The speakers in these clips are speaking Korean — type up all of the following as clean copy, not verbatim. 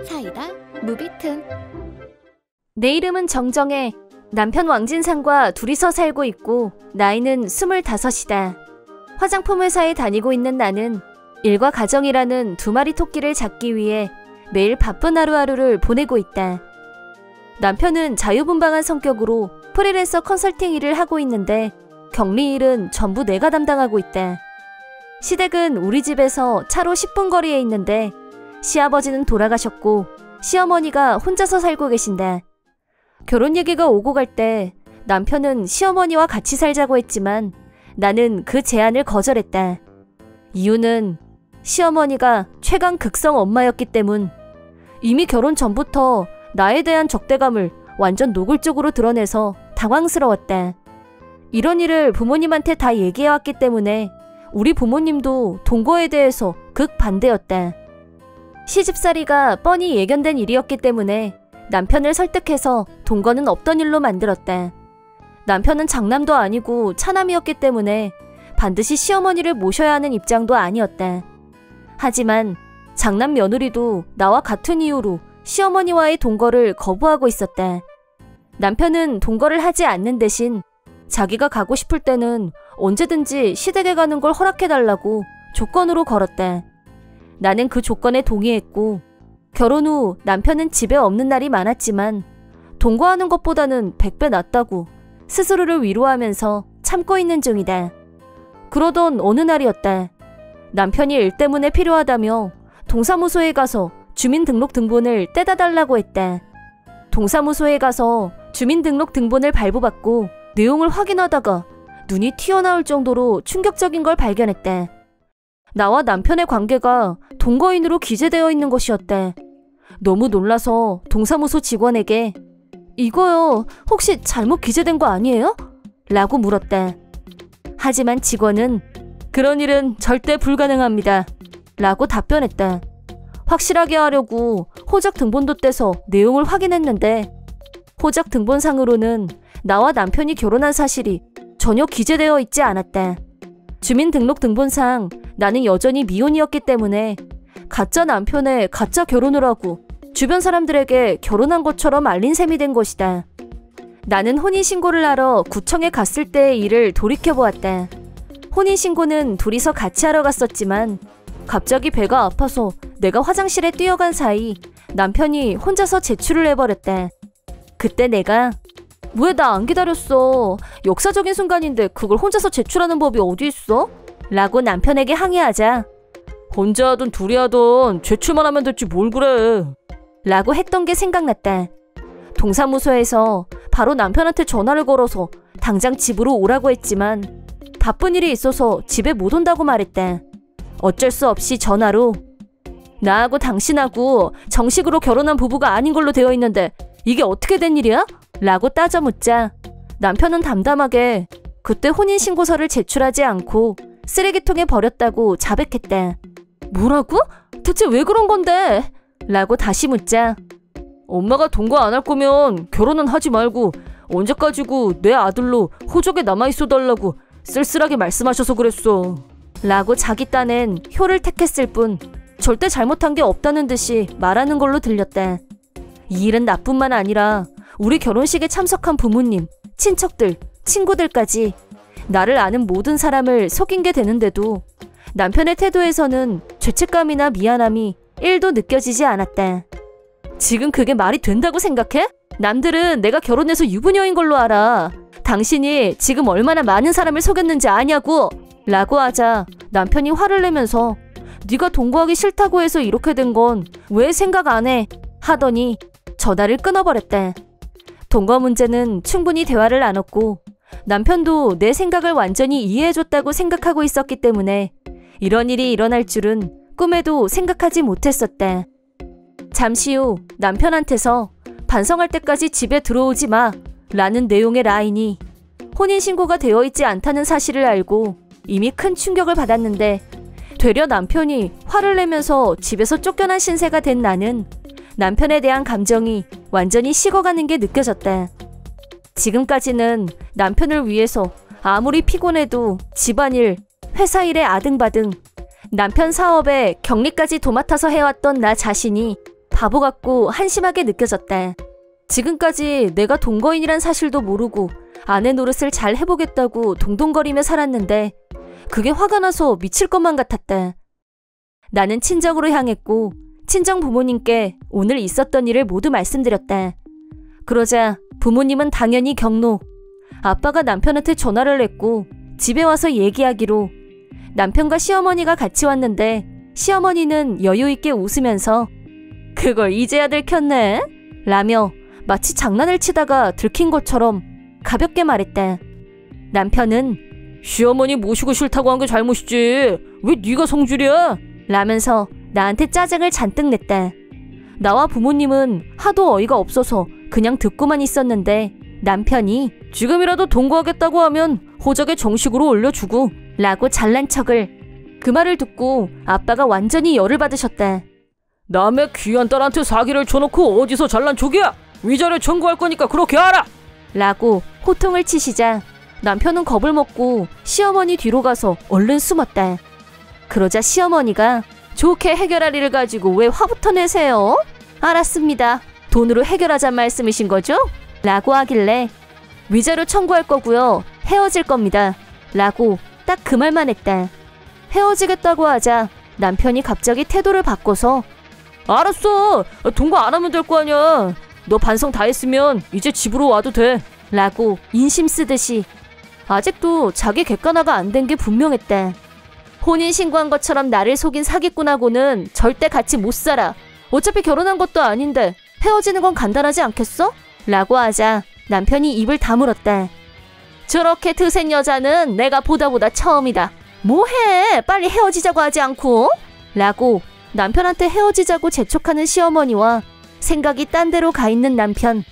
사이다 무비튼. 내 이름은 정정혜. 남편 왕진상과 둘이서 살고 있고 나이는 25이다. 화장품 회사에 다니고 있는 나는 일과 가정이라는 두 마리 토끼를 잡기 위해 매일 바쁜 하루하루를 보내고 있다. 남편은 자유분방한 성격으로 프리랜서 컨설팅 일을 하고 있는데 격리 일은 전부 내가 담당하고 있다. 시댁은 우리 집에서 차로 10분 거리에 있는데 시아버지는 돌아가셨고 시어머니가 혼자서 살고 계신다. 결혼 얘기가 오고 갈 때 남편은 시어머니와 같이 살자고 했지만 나는 그 제안을 거절했다. 이유는 시어머니가 최강 극성 엄마였기 때문. 이미 결혼 전부터 나에 대한 적대감을 완전 노골적으로 드러내서 당황스러웠다. 이런 일을 부모님한테 다 얘기해왔기 때문에 우리 부모님도 동거에 대해서 극반대였다. 시집살이가 뻔히 예견된 일이었기 때문에 남편을 설득해서 동거는 없던 일로 만들었다. 남편은 장남도 아니고 차남이었기 때문에 반드시 시어머니를 모셔야 하는 입장도 아니었다. 하지만 장남 며느리도 나와 같은 이유로 시어머니와의 동거를 거부하고 있었다. 남편은 동거를 하지 않는 대신 자기가 가고 싶을 때는 언제든지 시댁에 가는 걸 허락해달라고 조건으로 걸었다. 나는 그 조건에 동의했고 결혼 후 남편은 집에 없는 날이 많았지만 동거하는 것보다는 100배 낫다고 스스로를 위로하면서 참고 있는 중이다. 그러던 어느 날이었다. 남편이 일 때문에 필요하다며 동사무소에 가서 주민등록등본을 떼다 달라고 했다. 동사무소에 가서 주민등록등본을 발부받고 내용을 확인하다가 눈이 튀어나올 정도로 충격적인 걸 발견했다. 나와 남편의 관계가 동거인으로 기재되어 있는 것이었다. 너무 놀라서 동사무소 직원에게 이거요, 혹시 잘못 기재된 거 아니에요? 라고 물었다. 하지만 직원은 그런 일은 절대 불가능합니다. 라고 답변했다. 확실하게 하려고 호적 등본도 떼서 내용을 확인했는데 호적 등본상으로는 나와 남편이 결혼한 사실이 전혀 기재되어 있지 않았다. 주민등록등본상 나는 여전히 미혼이었기 때문에 가짜 남편의 가짜 결혼을 하고 주변 사람들에게 결혼한 것처럼 알린 셈이 된 것이다. 나는 혼인신고를 하러 구청에 갔을 때의 일을 돌이켜보았다. 혼인신고는 둘이서 같이 하러 갔었지만 갑자기 배가 아파서 내가 화장실에 뛰어간 사이 남편이 혼자서 제출을 해버렸다. 그때 내가 왜 나 안 기다렸어? 역사적인 순간인데 그걸 혼자서 제출하는 법이 어디 있어? 라고 남편에게 항의하자 혼자 하든 둘이 하든 제출만 하면 됐지 뭘 그래? 라고 했던 게 생각났다. 동사무소에서 바로 남편한테 전화를 걸어서 당장 집으로 오라고 했지만 바쁜 일이 있어서 집에 못 온다고 말했다. 어쩔 수 없이 전화로 나하고 당신하고 정식으로 결혼한 부부가 아닌 걸로 되어 있는데 이게 어떻게 된 일이야? 라고 따져 묻자 남편은 담담하게 그때 혼인신고서를 제출하지 않고 쓰레기통에 버렸다고 자백했다. 뭐라고? 대체 왜 그런 건데? 라고 다시 묻자 엄마가 동거 안 할 거면 결혼은 하지 말고 언제까지고 내 아들로 호적에 남아있어 달라고 쓸쓸하게 말씀하셔서 그랬어. 라고 자기 딴엔 효를 택했을 뿐 절대 잘못한 게 없다는 듯이 말하는 걸로 들렸다. 이 일은 나뿐만 아니라 우리 결혼식에 참석한 부모님, 친척들, 친구들까지 나를 아는 모든 사람을 속인 게 되는데도 남편의 태도에서는 죄책감이나 미안함이 1도 느껴지지 않았다. 지금 그게 말이 된다고 생각해? 남들은 내가 결혼해서 유부녀인 걸로 알아. 당신이 지금 얼마나 많은 사람을 속였는지 아냐고! 라고 하자 남편이 화를 내면서 네가 동거하기 싫다고 해서 이렇게 된 건 왜 생각 안 해? 하더니 전화를 끊어버렸다. 동거 문제는 충분히 대화를 나눴고 남편도 내 생각을 완전히 이해해줬다고 생각하고 있었기 때문에 이런 일이 일어날 줄은 꿈에도 생각하지 못했었다. 잠시 후 남편한테서 반성할 때까지 집에 들어오지 마 라는 내용의 라인이 혼인신고가 되어 있지 않다는 사실을 알고 이미 큰 충격을 받았는데 되려 남편이 화를 내면서 집에서 쫓겨난 신세가 된 나는 남편에 대한 감정이 완전히 식어가는 게 느껴졌다. 지금까지는 남편을 위해서 아무리 피곤해도 집안일, 회사 일에 아등바등 남편 사업에 격리까지 도맡아서 해왔던 나 자신이 바보 같고 한심하게 느껴졌다. 지금까지 내가 동거인이란 사실도 모르고 아내 노릇을 잘 해보겠다고 동동거리며 살았는데 그게 화가 나서 미칠 것만 같았다. 나는 친정으로 향했고 친정 부모님께 오늘 있었던 일을 모두 말씀드렸다. 그러자 부모님은 당연히 경로. 아빠가 남편한테 전화를 했고 집에 와서 얘기하기로 남편과 시어머니가 같이 왔는데 시어머니는 여유있게 웃으면서 그걸 이제야 들켰네? 라며 마치 장난을 치다가 들킨 것처럼 가볍게 말했다. 남편은 시어머니 모시고 싫다고 한 게 잘못이지 왜 네가 성질이야? 라면서 나한테 짜증을 잔뜩 냈다. 나와 부모님은 하도 어이가 없어서 그냥 듣고만 있었는데 남편이 지금이라도 동거하겠다고 하면 호적에 정식으로 올려주고 라고 잘난 척을. 그 말을 듣고 아빠가 완전히 열을 받으셨다. 남의 귀한 딸한테 사기를 쳐놓고 어디서 잘난 척이야? 위자료 청구할 거니까 그렇게 알아! 라고 호통을 치시자 남편은 겁을 먹고 시어머니 뒤로 가서 얼른 숨었다. 그러자 시어머니가 좋게 해결할 일을 가지고 왜 화부터 내세요? 알았습니다. 돈으로 해결하자는 말씀이신 거죠? 라고 하길래 위자료 청구할 거고요. 헤어질 겁니다. 라고 딱 그 말만 했다. 헤어지겠다고 하자 남편이 갑자기 태도를 바꿔서 알았어. 동거 안 하면 될 거 아니야. 너 반성 다 했으면 이제 집으로 와도 돼. 라고 인심 쓰듯이. 아직도 자기 객관화가 안 된 게 분명했다. 혼인신고한 것처럼 나를 속인 사기꾼하고는 절대 같이 못 살아. 어차피 결혼한 것도 아닌데 헤어지는 건 간단하지 않겠어? 라고 하자 남편이 입을 다물었다. 저렇게 드센 여자는 내가 보다 처음이다. 뭐해? 빨리 헤어지자고 하지 않고? 라고 남편한테 헤어지자고 재촉하는 시어머니와 생각이 딴 데로 가 있는 남편.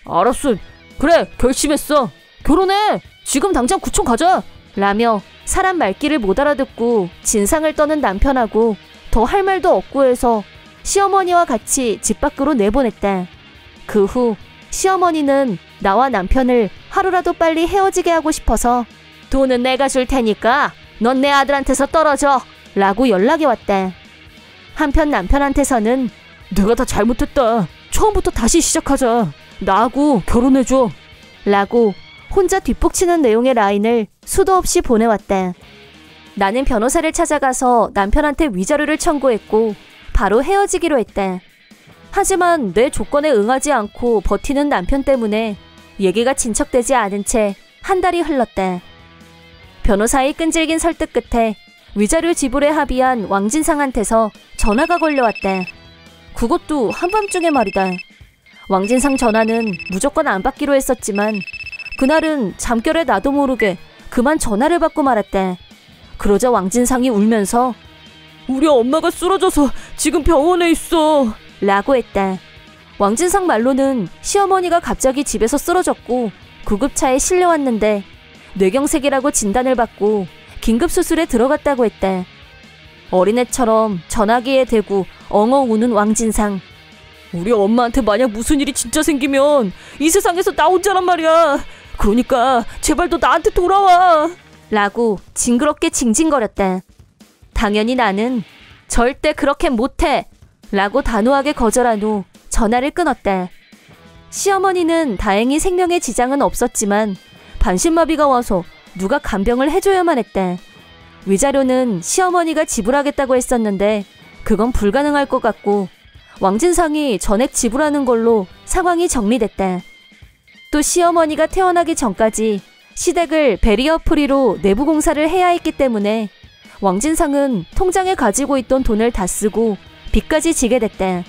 알았어. 그래, 결심했어. 결혼해. 지금 당장 구청 가자. 라며 사람 말귀를 못 알아듣고 진상을 떠는 남편하고 더 할 말도 없고 해서 시어머니와 같이 집 밖으로 내보냈다. 그 후 시어머니는 나와 남편을 하루라도 빨리 헤어지게 하고 싶어서 돈은 내가 줄 테니까 넌 내 아들한테서 떨어져. 라고 연락이 왔다. 한편 남편한테서는 내가 다 잘못했다. 처음부터 다시 시작하자. 나하고 결혼해줘. 라고 혼자 뒷북치는 내용의 라인을 수도 없이 보내왔다. 나는 변호사를 찾아가서 남편한테 위자료를 청구했고 바로 헤어지기로 했다. 하지만 내 조건에 응하지 않고 버티는 남편 때문에 얘기가 진척되지 않은 채 한 달이 흘렀다. 변호사의 끈질긴 설득 끝에 위자료 지불에 합의한 왕진상한테서 전화가 걸려왔다. 그것도 한밤중에 말이다. 왕진상 전화는 무조건 안 받기로 했었지만 그날은 잠결에 나도 모르게 그만 전화를 받고 말았다. 그러자 왕진상이 울면서 우리 엄마가 쓰러져서 지금 병원에 있어. 라고 했다. 왕진상 말로는 시어머니가 갑자기 집에서 쓰러졌고 구급차에 실려왔는데 뇌경색이라고 진단을 받고 긴급수술에 들어갔다고 했다. 어린애처럼 전화기에 대고 엉엉 우는 왕진상. 우리 엄마한테 만약 무슨 일이 진짜 생기면 이 세상에서 나 혼자란 말이야. 그러니까 제발 너 나한테 돌아와. 라고 징그럽게 징징거렸다. 당연히 나는 절대 그렇게 못해. 라고 단호하게 거절한 후 전화를 끊었다. 시어머니는 다행히 생명에 지장은 없었지만 반신마비가 와서 누가 간병을 해줘야만 했다. 위자료는 시어머니가 지불하겠다고 했었는데 그건 불가능할 것 같고 왕진상이 전액 지불하는 걸로 상황이 정리됐다. 또 시어머니가 태어나기 전까지 시댁을 베리어 프리로 내부 공사를 해야 했기 때문에 왕진상은 통장에 가지고 있던 돈을 다 쓰고 빚까지 지게 됐다.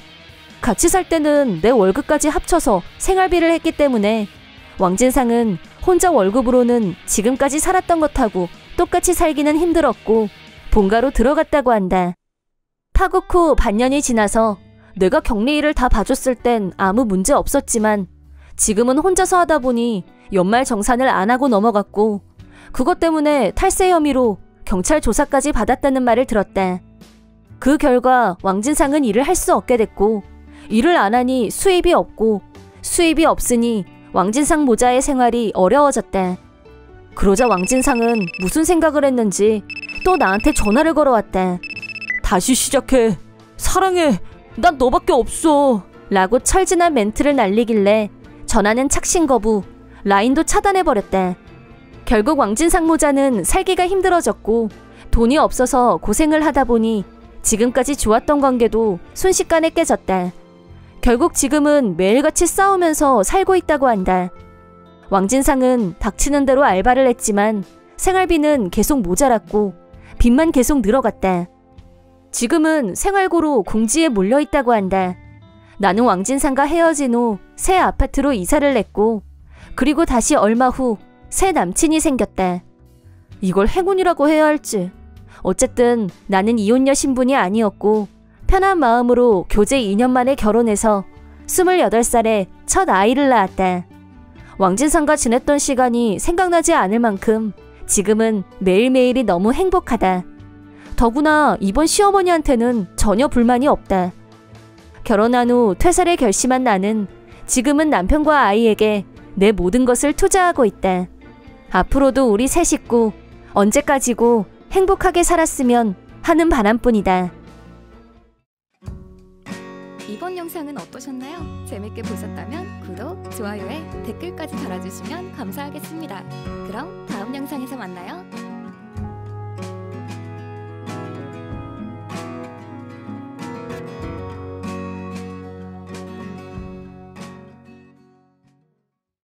같이 살 때는 내 월급까지 합쳐서 생활비를 했기 때문에 왕진상은 혼자 월급으로는 지금까지 살았던 것하고 똑같이 살기는 힘들었고 본가로 들어갔다고 한다. 파국 후 반년이 지나서 내가 격리일을 다 봐줬을 땐 아무 문제 없었지만 지금은 혼자서 하다 보니 연말 정산을 안 하고 넘어갔고 그것 때문에 탈세 혐의로 경찰 조사까지 받았다는 말을 들었다. 그 결과 왕진상은 일을 할 수 없게 됐고 일을 안 하니 수입이 없고 수입이 없으니 왕진상 모자의 생활이 어려워졌다. 그러자 왕진상은 무슨 생각을 했는지 또 나한테 전화를 걸어왔다. 다시 시작해. 사랑해. 난 너밖에 없어. 라고 철진한 멘트를 날리길래 전화는 착신 거부, 라인도 차단해버렸다. 결국 왕진상 모자는 살기가 힘들어졌고 돈이 없어서 고생을 하다 보니 지금까지 좋았던 관계도 순식간에 깨졌다. 결국 지금은 매일같이 싸우면서 살고 있다고 한다. 왕진상은 닥치는 대로 알바를 했지만 생활비는 계속 모자랐고 빚만 계속 늘어갔다. 지금은 생활고로 궁지에 몰려있다고 한다. 나는 왕진상과 헤어진 후 새 아파트로 이사를 냈고 그리고 다시 얼마 후 새 남친이 생겼다. 이걸 행운이라고 해야 할지. 어쨌든 나는 이혼녀 신분이 아니었고 편한 마음으로 교제 2년 만에 결혼해서 28살에 첫 아이를 낳았다. 왕진상과 지냈던 시간이 생각나지 않을 만큼 지금은 매일매일이 너무 행복하다. 더구나 이번 시어머니한테는 전혀 불만이 없다. 결혼한 후 퇴사를 결심한 나는 지금은 남편과 아이에게 내 모든 것을 투자하고 있다. 앞으로도 우리 세 식구 언제까지고 행복하게 살았으면 하는 바람뿐이다. 이번 영상은 어떠셨나요? 재밌게 보셨다면 구독, 좋아요에 댓글까지 달아주시면 감사하겠습니다. 그럼 다음 영상에서 만나요.